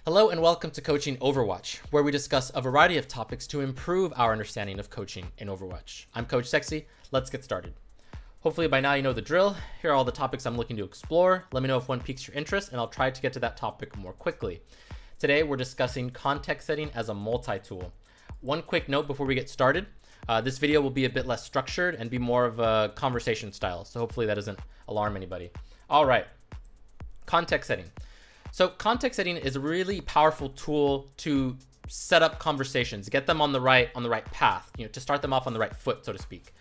Hello and welcome to Coaching Overwatch, where we discuss a variety of topics to improve our understanding of coaching in Overwatch. I'm Coach Sexy. Let's get started. Hopefully by now you know the drill. Here are all the topics I'm looking to explore. Let me know if one piques your interest and I'll try to get to that topic more quickly. Today we're discussing context setting as a multi-tool. One quick note before we get started. This video will be a bit less structured and be more of a conversation style, so hopefully that doesn't alarm anybody. All right, context setting. So context setting is a really powerful tool to set up conversations, get them on the right path, to start them off on the right foot, so to speak.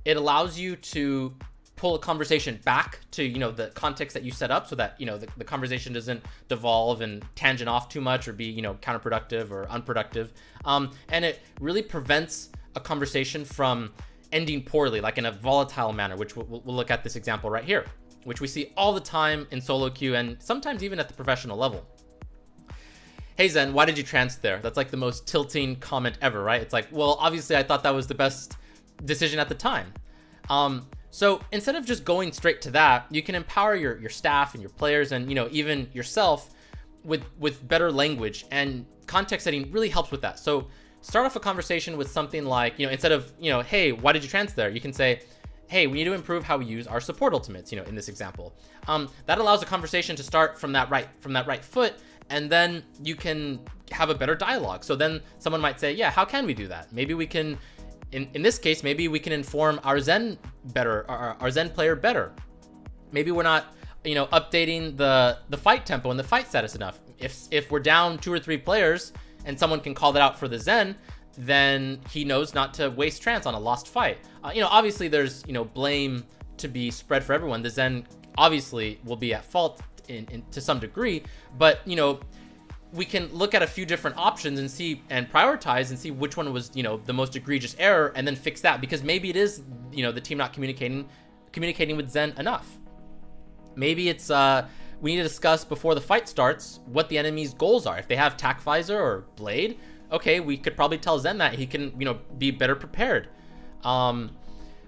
It allows you to pull a conversation back to, the context that you set up so that, the conversation doesn't devolve and tangent off too much or be, counterproductive or unproductive. And it really prevents a conversation from ending poorly, like in a volatile manner, which we'll look at this example right here, which we see all the time in solo queue and sometimes even at the professional level. Hey Zen, why did you trance there? That's like the most tilting comment ever, right? It's like, well, obviously I thought that was the best decision at the time. So instead of just going straight to that, you can empower your staff and your players and, even yourself with better language, and context setting really helps with that. So start off a conversation with something like, instead of, hey, why did you trance there? You can say, hey, we need to improve how we use our support ultimates, in this example. That allows a conversation to start from that right foot, and then you can have a better dialogue. So then someone might say, yeah, how can we do that? Maybe we can, in this case, maybe we can inform our Zen better, our Zen player better. Maybe we're not, updating the fight tempo and the fight status enough. If we're down 2 or 3 players and someone can call that out for the Zen, then he knows not to waste trance on a lost fight. Obviously there's, blame to be spread for everyone. The Zen obviously will be at fault to some degree, but, we can look at a few different options and see and prioritize and see which one was, the most egregious error, and then fix that, because maybe it is, the team not communicating with Zen enough. Maybe it's, we need to discuss before the fight starts what the enemy's goals are. If they have tac visor or blade, okay, we could probably tell Zen that he can, be better prepared.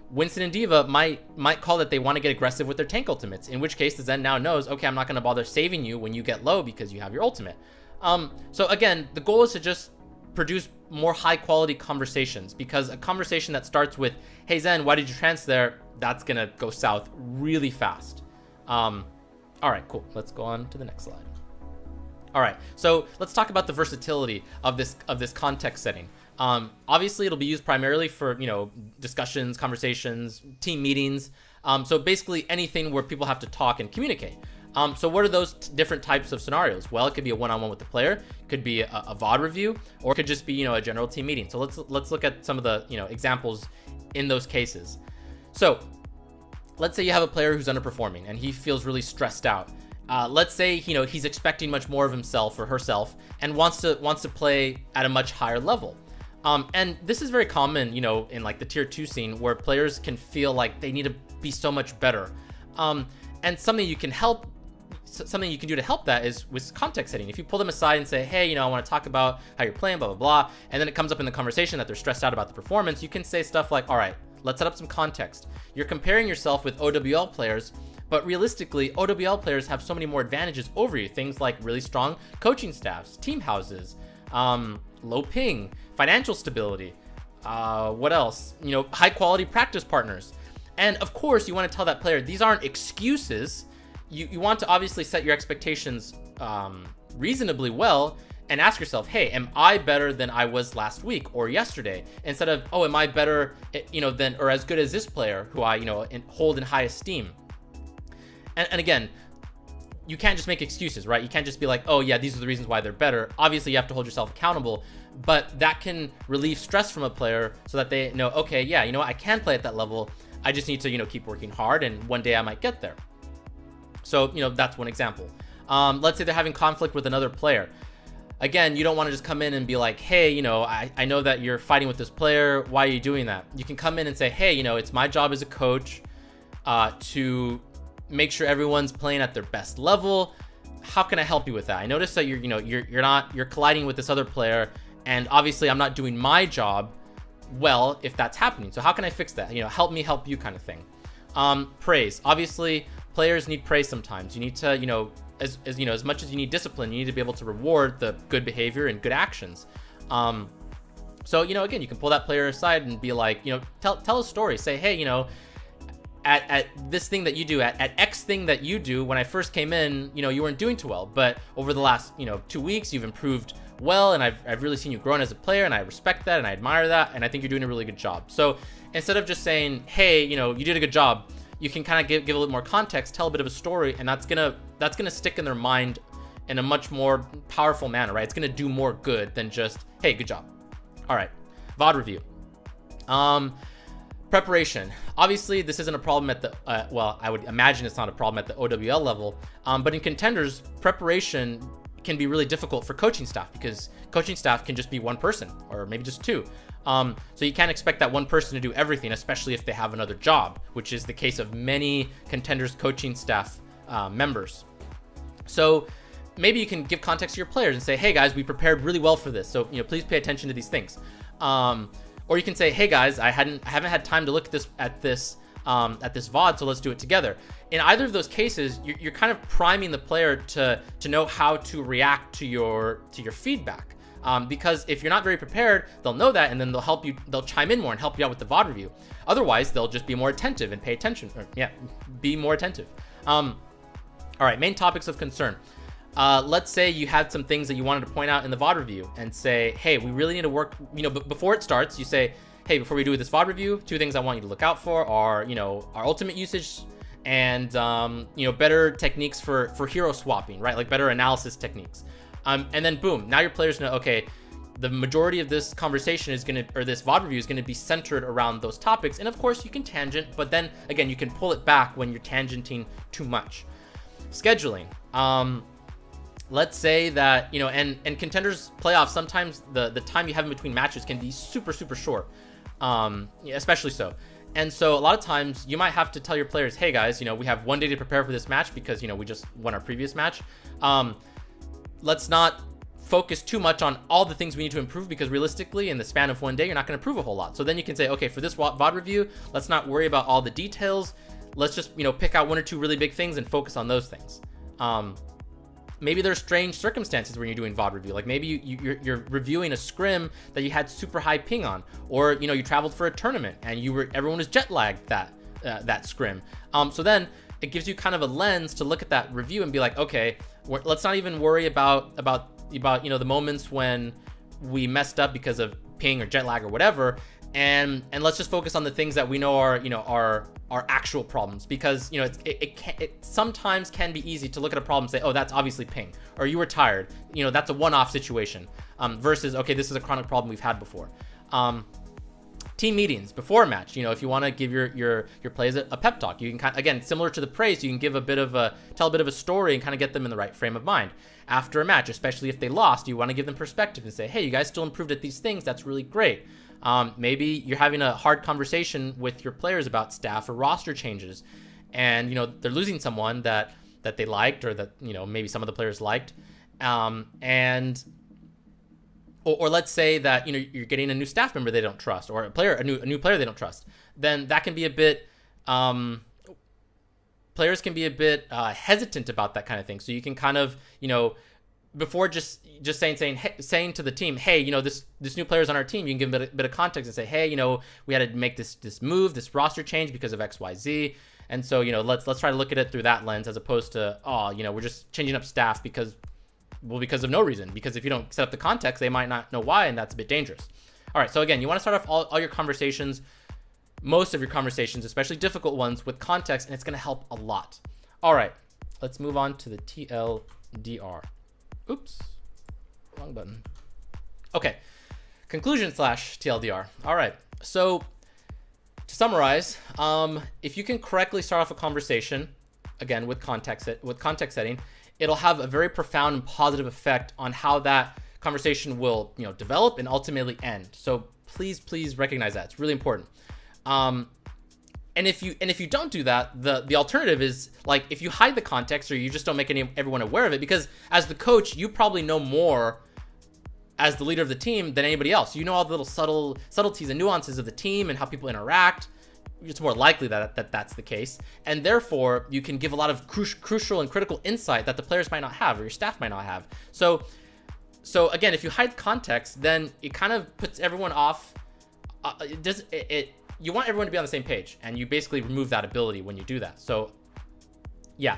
Winston and Diva might call that they want to get aggressive with their tank ultimates, in which case the Zen now knows, okay, I'm not going to bother saving you when you get low because you have your ultimate. So again, the goal is to just produce more high quality conversations, because a conversation that starts with, hey Zen, why did you trance there? That's going to go south really fast. All right, cool. Let's go on to the next slide. All right, so let's talk about the versatility of this context setting. Obviously, it'll be used primarily for, discussions, conversations, team meetings. So basically anything where people have to talk and communicate. So what are those different types of scenarios? Well, it could be a one-on-one with the player, it could be a VOD review, or it could just be, a general team meeting. So let's look at some of the, examples in those cases. So let's say you have a player who's underperforming and he feels really stressed out. Let's say, he's expecting much more of himself or herself and wants to play at a much higher level. And this is very common, in like the tier 2 scene, where players can feel like they need to be so much better. And something you can do to help that is with context setting. If you pull them aside and say, hey, I want to talk about how you're playing, blah, blah, blah, and then it comes up in the conversation that they're stressed out about the performance, you can say stuff like, all right, let's set up some context. You're comparing yourself with OWL players, but realistically, OWL players have so many more advantages over you. Things like really strong coaching staffs, team houses, low ping, financial stability, what else? High quality practice partners. And of course, you want to tell that player, these aren't excuses. You want to obviously set your expectations reasonably well and ask yourself, hey, am I better than I was last week or yesterday? Instead of, oh, am I better, than or as good as this player who I, hold in high esteem? And again, you can't just make excuses, right? You can't just be like, oh yeah, these are the reasons why they're better. Obviously, you have to hold yourself accountable, but that can relieve stress from a player so that they know, okay, yeah, I can play at that level. I just need to, keep working hard, and one day I might get there. So, that's one example. Let's say they're having conflict with another player. Again, you don't want to just come in and be like, hey, I know that you're fighting with this player. Why are you doing that? You can come in and say, hey, it's my job as a coach to make sure everyone's playing at their best level. How can I help you with that? I noticed that you're colliding with this other player, and obviously I'm not doing my job well if that's happening. So how can I fix that? Help me help you kind of thing. Praise. Obviously, players need praise sometimes. You need to, as you know, as much as you need discipline, you need to be able to reward the good behavior and good actions. So, you know, again, you can pull that player aside and be like, you know, tell a story. Say, hey, you know, at this thing that you do, at X thing that you do, when I first came in, you know, you weren't doing too well, but over the last, you know, 2 weeks, you've improved well, and I've really seen you growing as a player, and I respect that, and I admire that, and I think you're doing a really good job. So instead of just saying, hey, you know, you did a good job, you can kind of give a little more context, tell a bit of a story, and that's gonna stick in their mind in a much more powerful manner, right? It's gonna do more good than just, hey, good job. All right, VOD review. Preparation. Obviously, this isn't a problem at the, well, I would imagine it's not a problem at the OWL level, but in contenders, preparation can be really difficult for coaching staff, because coaching staff can just be one person or maybe just two. So you can't expect that one person to do everything, especially if they have another job, which is the case of many contenders coaching staff members. So maybe you can give context to your players and say, hey guys, we prepared really well for this, so, you know, please pay attention to these things. Or you can say, hey guys, I haven't had time to look at this VOD, so let's do it together. In either of those cases, you're kind of priming the player to know how to react to your feedback. Because if you're not very prepared, they'll know that, and then they'll chime in more and help you out with the VOD review. Otherwise, they'll just be more attentive and pay attention, or be more attentive. All right, main topics of concern. Let's say you had some things that you wanted to point out in the VOD review and say, hey, we really need to work, you know, before it starts, you say, hey, before we do this VOD review, 2 things I want you to look out for are, you know, our ultimate usage and, you know, better techniques for hero swapping, right? Like better analysis techniques. And then boom, now your players know, okay, the majority of this conversation is or this VOD review is gonna be centered around those topics. And of course you can tangent, but then again, you can pull it back when you're tangenting too much. Scheduling. Let's say that, you know, and contenders playoffs, sometimes the time you have in between matches can be super, super short, especially so. And so a lot of times you might have to tell your players, hey guys, you know, we have 1 day to prepare for this match because, you know, we just won our previous match. Let's not focus too much on all the things we need to improve, because realistically in the span of 1 day, you're not going to improve a whole lot. So then you can say, okay, for this VOD review, let's not worry about all the details. Let's just, you know, pick out 1 or 2 really big things and focus on those things. Maybe there's strange circumstances when you're doing VOD review. Like maybe you're reviewing a scrim that you had super high ping on, or, you know, you traveled for a tournament and everyone was jet lagged that scrim. So then it gives you kind of a lens to look at that review and be like, okay, let's not even worry about you know, the moments when we messed up because of ping or jet lag or whatever, and let's just focus on the things that we know are, you know, are actual problems, because, you know, it sometimes can be easy to look at a problem and say, oh, that's obviously ping, or you were tired, you know, that's a one-off situation, versus, okay, this is a chronic problem we've had before. Team meetings before a match, you know, if you want to give your players a pep talk, you can kind of, again, similar to the praise, you can give tell a bit of a story and kind of get them in the right frame of mind. After a match, especially if they lost, you want to give them perspective and say, hey, you guys still improved at these things, that's really great. Maybe you're having a hard conversation with your players about staff or roster changes, and, you know, they're losing someone that they liked, or that, you know, maybe some of the players liked, or let's say that, you know, you're getting a new staff member they don't trust, or a new player they don't trust. Then that can be a bit, players can be a bit hesitant about that kind of thing. So you can kind of, you know, before just saying to the team, hey, you know, this new player's on our team, you can give a bit of context and say, hey, you know, we had to make this roster change because of XYZ. And so, you know, let's try to look at it through that lens, as opposed to, oh, you know, we're just changing up staff because of no reason. Because if you don't set up the context, they might not know why, and that's a bit dangerous. All right, so again, you want to start off all your conversations, most of your conversations, especially difficult ones, with context, and it's going to help a lot. All right, let's move on to the TLDR. Oops, wrong button. Okay, conclusion / TLDR. All right, so to summarize, if you can correctly start off a conversation, again, with context setting, it'll have a very profound and positive effect on how that conversation will, you know, develop and ultimately end. So please recognize that. It's really important. And if you don't do that, the alternative is, like, if you hide the context, or you just don't make everyone aware of it, because as the coach, you probably know more as the leader of the team than anybody else. You know all the little subtleties and nuances of the team and how people interact. it's more likely that that's the case, and therefore you can give a lot of crucial and critical insight that the players might not have or your staff might not have. So again, if you hide context, then it kind of puts everyone off. You want everyone to be on the same page, and you basically remove that ability when you do that. So yeah,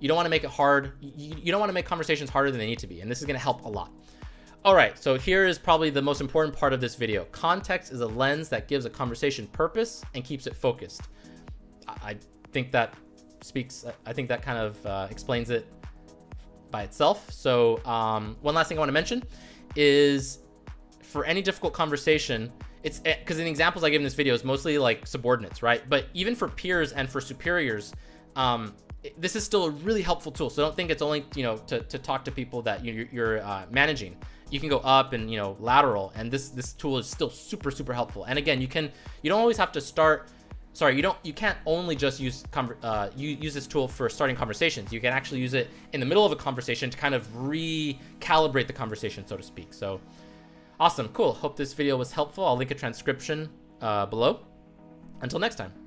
you don't want to make it hard. You don't want to make conversations harder than they need to be, and this is going to help a lot. All right, so here is probably the most important part of this video. Context is a lens that gives a conversation purpose and keeps it focused. I think that kind of explains it by itself. So one last thing I want to mention is, for any difficult conversation, it's because in the examples I give in this video is mostly like subordinates, right? But even for peers and for superiors, this is still a really helpful tool. So don't think it's only, to talk to people that you're managing. You can go up and, lateral, and this tool is still super, super helpful. And again, you don't always have to start. Sorry, you can't only just use this tool for starting conversations. You can actually use it in the middle of a conversation to kind of recalibrate the conversation, so to speak. So awesome, cool. Hope this video was helpful. I'll link a transcription below. Until next time.